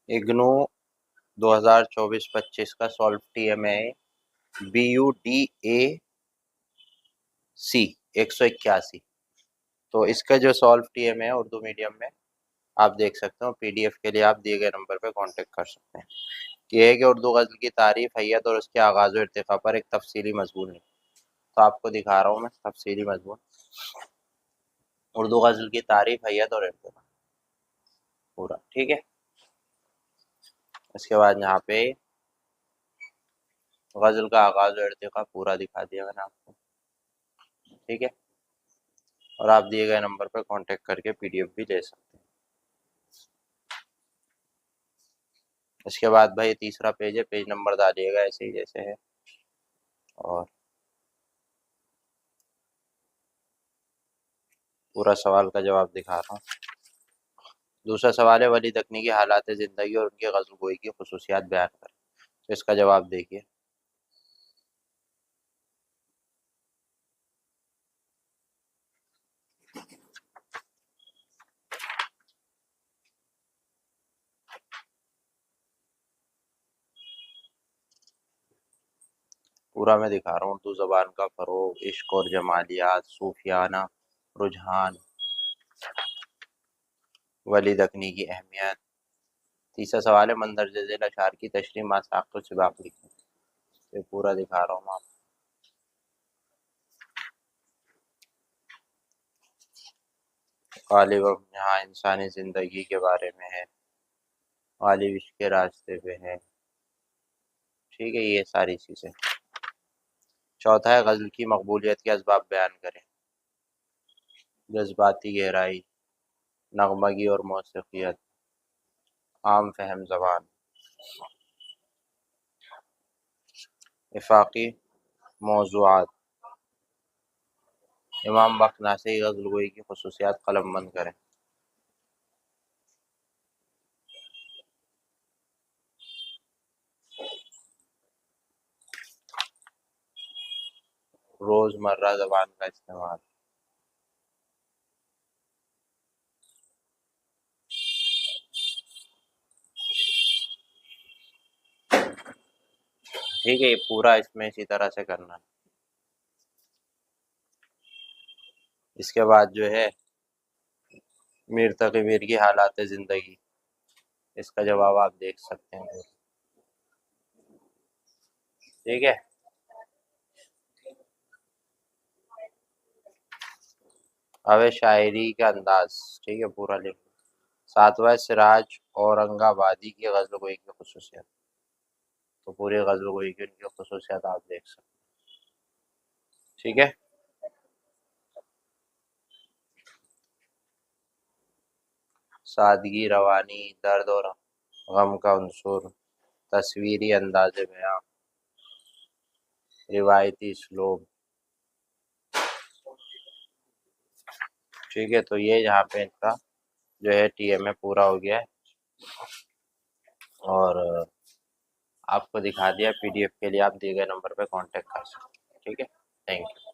اگنو 2024-25 کا solve T M اے BUDAC 181. تو اس کا جو سولف ٹی ایم ہے اردو میڈیم میں آپ دیکھ سکتے ہو، PDF کے لیے آپ دیے گئے نمبر پہ کانٹیکٹ کر سکتے ہیں۔ یہ ہے کہ اردو غزل کی تعریف، حیت اور اس کے آغاز و ارتقاء پر ایک تفصیلی مضمون ہے۔ تو آپ کو دکھا رہا ہوں میں تفصیلی مضمون، اردو غزل کی تعریف، حیت اور ارتقاء پورا، ٹھیک ہے۔ اس کے بعد یہاں پہ غزل کا آغاز و ارتقاء پورا دکھا دیا میں نے آپ کو، ٹھیک ہے۔ اور آپ دیے گئے نمبر پہ کانٹیکٹ کر کے PDF بھی لے سکتے ہیں۔ اس کے بعد بھائی تیسرا پیج ہے، پیج نمبر ڈالیے گا ایسے ہی جیسے ہے، اور پورا سوال کا جواب دکھا رہا ہوں۔ دوسرا سوال ہے، ولی دکنی کی حالات زندگی اور ان کی غزل گوئی کی خصوصیات بیان کریں۔ تو اس کا جواب دیکھیے۔ پورا میں دکھا رہا ہوں، اردو زبان کا فروغ، عشق اور جمالیات، صوفیانہ رجحان، ولی دکنی کی اہمیت۔ تیسرا سوال ہے، مندرجہ ذیل اشعار کی تشریح ما ساقط و سباق لکھیں۔ یہ پورا دکھا رہا ہوں آپ۔ غالب یہاں انسانی زندگی کے بارے میں ہے، غالب عشق کے راستے پہ ہے، ٹھیک ہے، یہ ساری چیزیں۔ چوتھا ہے، غزل کی مقبولیت کے اسباب بیان کریں۔ جذباتی گہرائی، نغمگی اور موسیقیت، عام فہم زبان، افاقی موضوعات۔ امام بخت ناصری غزل گوئی کی خصوصیات قلم بند کریں۔ روزمرہ زبان کا استعمال، ٹھیک ہے، یہ پورا اس میں اسی طرح سے کرنا ہے۔ اس کے بعد جو ہے میر تقی میر کی حالات زندگی، اس کا جواب آپ دیکھ سکتے ہیں، ٹھیک ہے۔ اب شاعری کا انداز، ٹھیک ہے، پورا لکھ۔ ساتواں سراج اورنگ آبادی کی غزل گوئی کی خصوصیات، تو پوری غزل گوئی کی ان کی خصوصیات آپ دیکھ سکتے ہیں، ٹھیک ہے۔ سادگی، روانی، درد اور غم کا عنصر، تصویری انداز بیاں، روایتی اسلوب، ٹھیک ہے۔ تو یہ یہاں پہ ان کا جو ہے TMA پورا ہو گیا ہے، اور آپ کو دکھا دیا۔ PDF کے لیے آپ دیے گئے نمبر پہ کانٹیکٹ کر سکتے ہیں، ٹھیک ہے، تھینک یو۔